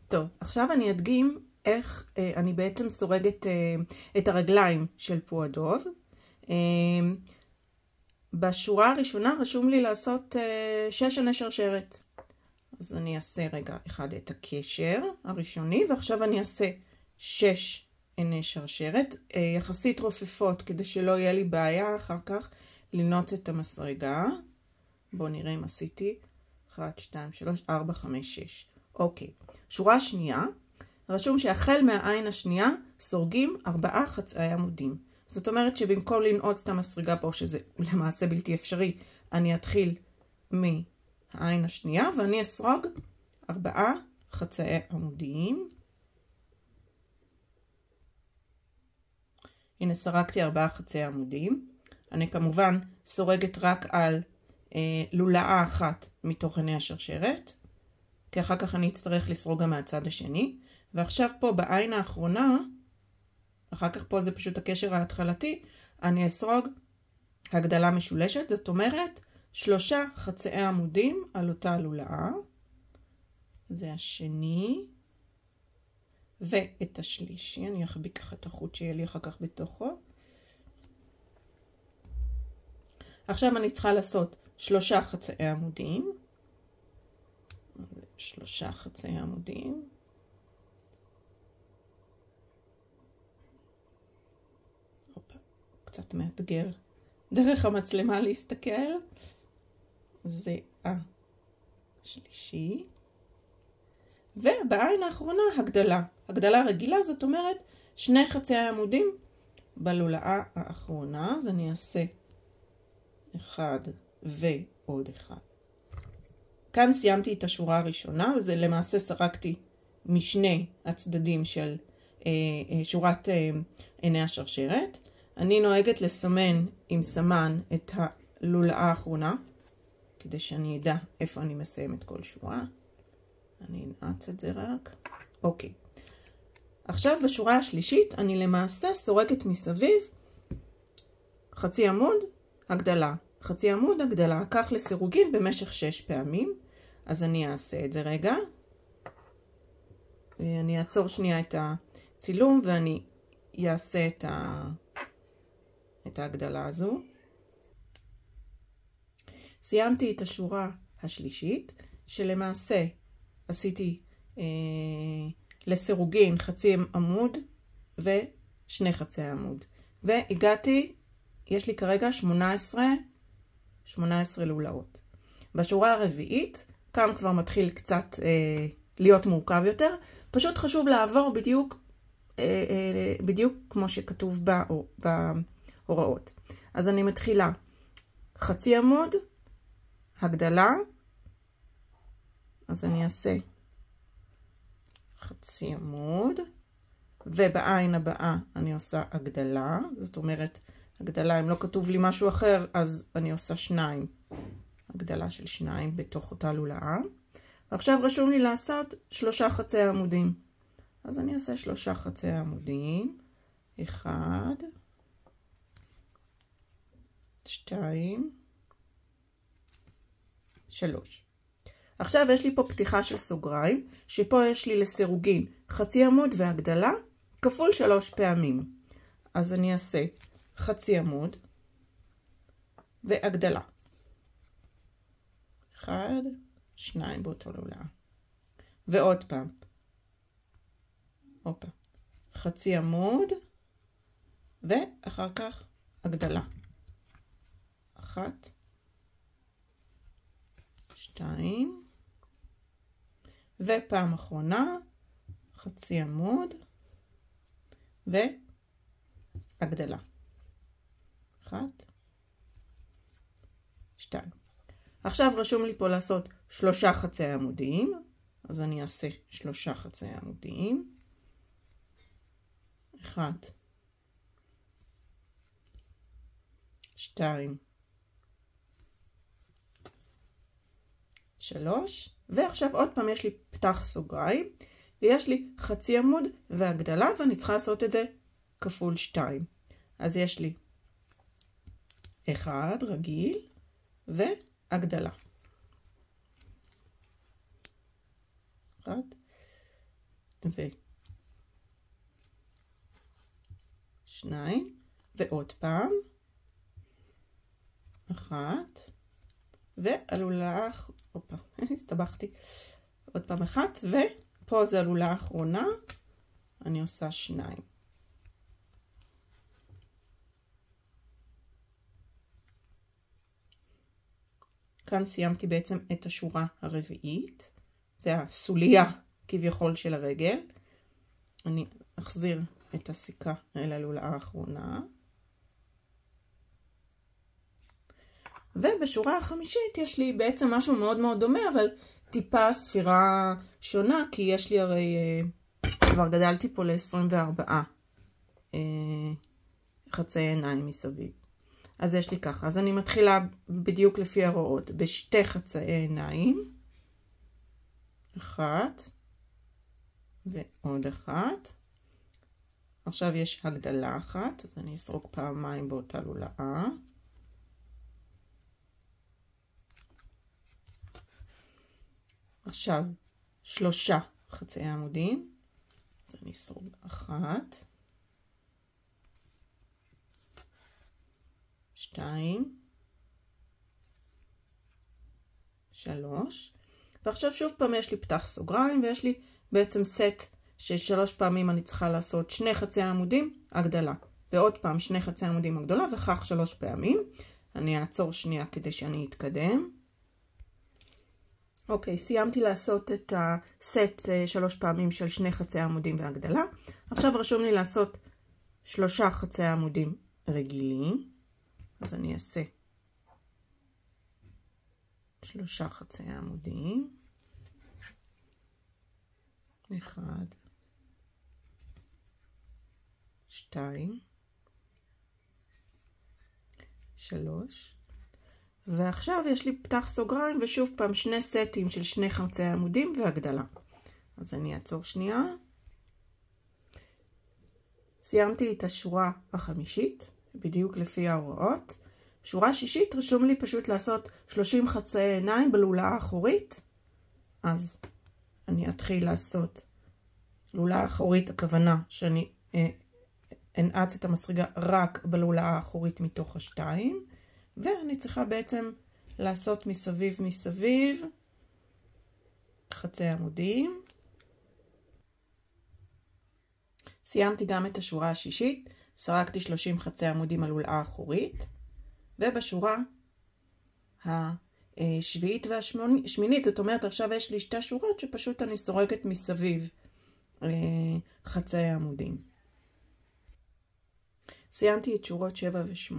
טוב, עכשיו אני אדגים איך אני בעצם סורגת את הרגליים של פועדוב. בשורה הראשונה רשום לי לעשות 6 עיני שרשרת. אז אני אעשה רגע אחד את הקשר הראשוני, ועכשיו אני אעשה 6 עיני שרשרת, יחסית רופפות, כדי שלא יהיה לי בעיה אחר כך לנעוץ את המסרגה. בואו נראה אם עשיתי 1, 2, 3, 4, 5, 6. אוקיי. שורה שנייה, רשום שהחל מהעין השנייה סורגים 4 חצאי עמודים. זאת אומרת שבמקום לנעוץ את המסרגה פה, שזה למעשה בלתי אפשרי, אני אתחיל מהעין השנייה ואני אסרוג 4 חצאי עמודים. הנה סרקתי 4 חצאי עמודים. אני כמובן סורגת רק על לולאה אחת מתוך עיני השרשרת, כי אחר כך אני אצטרך לסרוג גם מהצד השני. ועכשיו פה בעין האחרונה, אחר כך פה זה פשוט הקשר ההתחלתי, אני אסרוג הגדלה משולשת, זאת אומרת 3 חצאי עמודים על אותה לולאה. זה השני. ואת השלישי, אני אחביק ככה את החוט שיהיה לי אחר כך בתוכו. עכשיו אני צריכה לעשות 3 חצאי עמודים. 3 חצאי עמודים. קצת מאתגר דרך המצלמה להסתכל. זה השלישי. ובעין האחרונה הגדלה. הגדלה רגילה, זאת אומרת 2 חצאי עמודים בלולאה האחרונה. אז אני אעשה 1 ועוד 1. כאן סיימתי את השורה הראשונה, וזה למעשה סרקתי משני הצדדים של שורת עיני השרשרת. אני נוהגת לסמן עם סמן את הלולאה האחרונה, כדי שאני אדע איפה אני מסיימת כל שורה. אני אנעץ את זה רק. אוקיי. עכשיו בשורה השלישית אני למעשה סורגת מסביב חצי עמוד הגדלה. חצי עמוד הגדלה, כך לסירוגין במשך 6 פעמים. אז אני אעשה את זה רגע. ואני אעצור שנייה את הצילום ואני אעשה את ההגדלה הזו. סיימתי את השורה השלישית, שלמעשה עשיתי לסירוגין חצי עמוד ו2 חצי עמוד. והגעתי, יש לי כרגע 18 לולאות. בשורה הרביעית, כאן כבר מתחיל קצת להיות מורכב יותר. פשוט חשוב לעבור בדיוק כמו שכתוב בהוראות. אז אני מתחילה חצי עמוד, הגדלה, אז אני אעשה חצי עמוד, ובעין הבאה אני עושה הגדלה, זאת אומרת, הגדלה, אם לא כתוב לי משהו אחר, אז אני עושה 2, הגדלה של 2 בתוך אותה לולאה. ועכשיו רשום לי לעשות 3 חצאי עמודים. אז אני אעשה 3 חצאי עמודים, 1, 2, 3. עכשיו יש לי פה פתיחה של סוגריים, שפה יש לי לסירוגין חצי עמוד והגדלה כפול 3 פעמים. אז אני אעשה חצי עמוד והגדלה. 1, 2 באותו לולאה. ועוד פעם. הופה. חצי עמוד ואחר כך הגדלה. 1, 2, ופעם אחרונה חצי עמוד והגדלה. 1, 2. עכשיו רשום לי פה לעשות 3 חצאי עמודים, אז אני אעשה 3 חצאי עמודים. 1, 2, 3, ועכשיו עוד פעם יש לי פתח סוגריים, ויש לי חצי עמוד והגדלה, ואני צריכה לעשות את זה כפול 2. אז יש לי 1 רגיל והגדלה. 1 שניים, ועוד פעם, אחת, ועלולה, אופה, הסתבכתי, עוד פעם אחת, ופה זה עלולה האחרונה, אני עושה שניים. כאן סיימתי בעצם את השורה הרביעית, זה הסוליה כביכול של הרגל. אני אחזיר את הסיכה אל הלולה האחרונה. ובשורה החמישית יש לי בעצם משהו מאוד מאוד דומה, אבל טיפה ספירה שונה, כי יש לי הרי, כבר גדלתי פה ל-24 חצאי עיניים מסביב. אז יש לי ככה, אז אני מתחילה בדיוק לפי הוראות, בשתי חצאי עיניים, אחת ועוד אחת. עכשיו יש הגדלה אחת, אז אני אסרוק פעמיים באותה לולאה. עכשיו 3 חצאי עמודים, אז אני אסרוק אחת, 2, 3, ועכשיו שוב פעם יש לי פתח סוגריים, ויש לי בעצם סט ש3 פעמים אני צריכה לעשות 2 חצאי עמודים, הגדלה, ועוד פעם 2 חצאי עמודים הגדלה, וכך 3 פעמים. אני אעצור שנייה כדי שאני אתקדם. אוקיי, סיימתי לעשות את הסט 3 פעמים של 2 חצאי עמודים והגדלה. עכשיו רשום לי לעשות 3 חצאי עמודים רגילים. אז אני אעשה 3 חצאי עמודים. 1, 2, 3. ועכשיו יש לי פתח סוגריים ושוב פעם 2 סטים של 2 חצאי עמודים והגדלה. אז אני אעצור שנייה. סיימתי את השורה החמישית, בדיוק לפי ההוראות. שורה שישית רשום לי פשוט לעשות 30 חצאי עיניים בלולה האחורית. אז אני אתחיל לעשות לולה האחורית, הכוונה שאני אנעץ את המסרגה רק בלולה האחורית מתוך השתיים. ואני צריכה בעצם לעשות מסביב חצאי עמודים. סיימתי גם את השורה השישית, סרקתי 30 חצאי עמודים על לולאה האחורית, ובשורה השביעית והשמינית, זאת אומרת עכשיו יש לי 2 שורות שפשוט אני סורקת מסביב חצאי עמודים. סיימתי את שורות 7 ו8,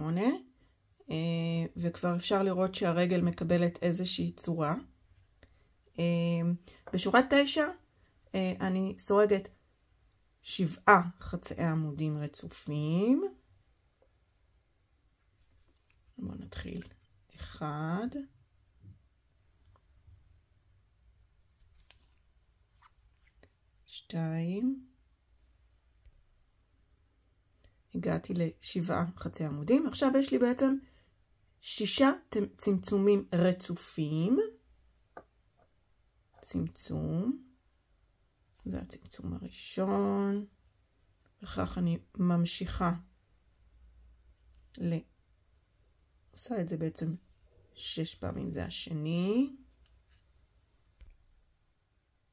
וכבר אפשר לראות שהרגל מקבלת איזושהי צורה. בשורה 9 אני סורגת 7 חצאי עמודים רצופים. בואו נתחיל. 1, 2, הגעתי ל7 חצאי עמודים. עכשיו יש לי בעצם 6 צמצומים רצופים. צמצום. זה הצמצום הראשון. וכך אני ממשיכה עושה את זה בעצם 6 פעמים, זה השני.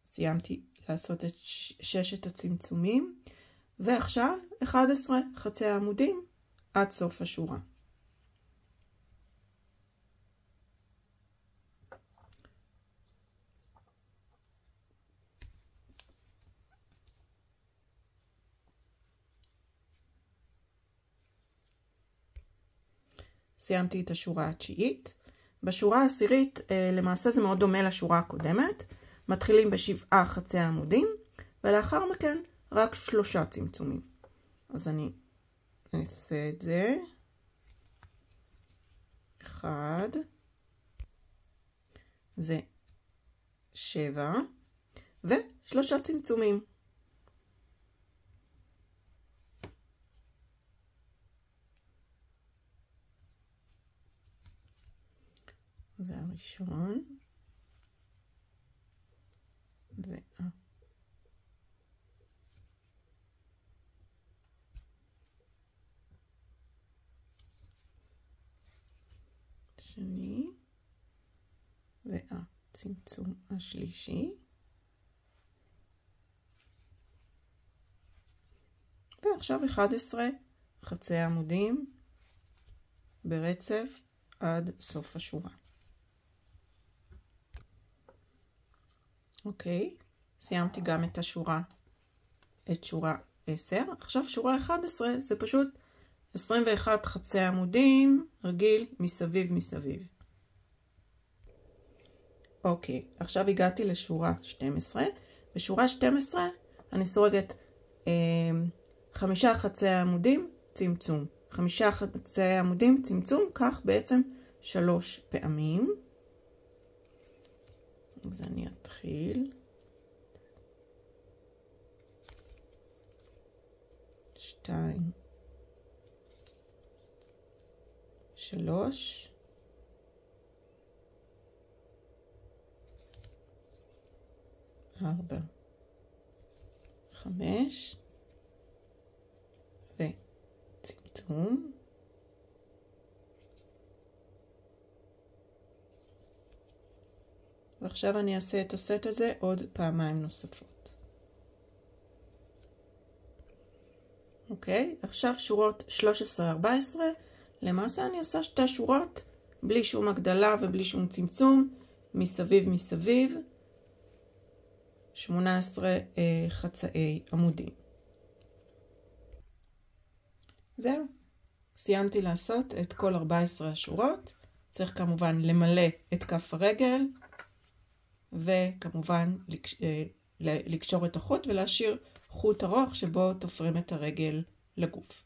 סיימתי לעשות את 6 הצמצומים. ועכשיו 11 חצאי עמודים עד סוף השורה. סיימתי את השורה התשיעית. בשורה העשירית למעשה זה מאוד דומה לשורה הקודמת. מתחילים ב7 חצאי עמודים ולאחר מכן רק 3 צמצומים. אז אני אעשה את זה. 1, זה 7 ו3 צמצומים. זה הראשון. זה השני והצמצום השלישי. ועכשיו 11 חצי עמודים ברצף עד סוף השורה. אוקיי, סיימתי גם את שורה 10. עכשיו שורה 11 זה פשוט 21 חצי עמודים רגיל מסביב מסביב. אוקיי, עכשיו הגעתי לשורה 12. בשורה 12 אני סורגת 5 חצי עמודים צמצום. 5 חצי עמודים צמצום, כך בעצם 3 פעמים. אז אני אתחיל. 2, 3, 4, 5 וצמצום. ועכשיו אני אעשה את הסט הזה עוד פעמיים נוספות. אוקיי, עכשיו שורות 13-14. למעשה אני עושה 2 שורות בלי שום הגדלה ובלי שום צמצום, מסביב מסביב, 18 חצאי עמודים. זהו, סיימתי לעשות את כל 14 השורות. צריך כמובן למלא את כף הרגל, וכמובן לקשור את החוט ולהשאיר חוט ארוך שבו תופרים את הרגל לגוף.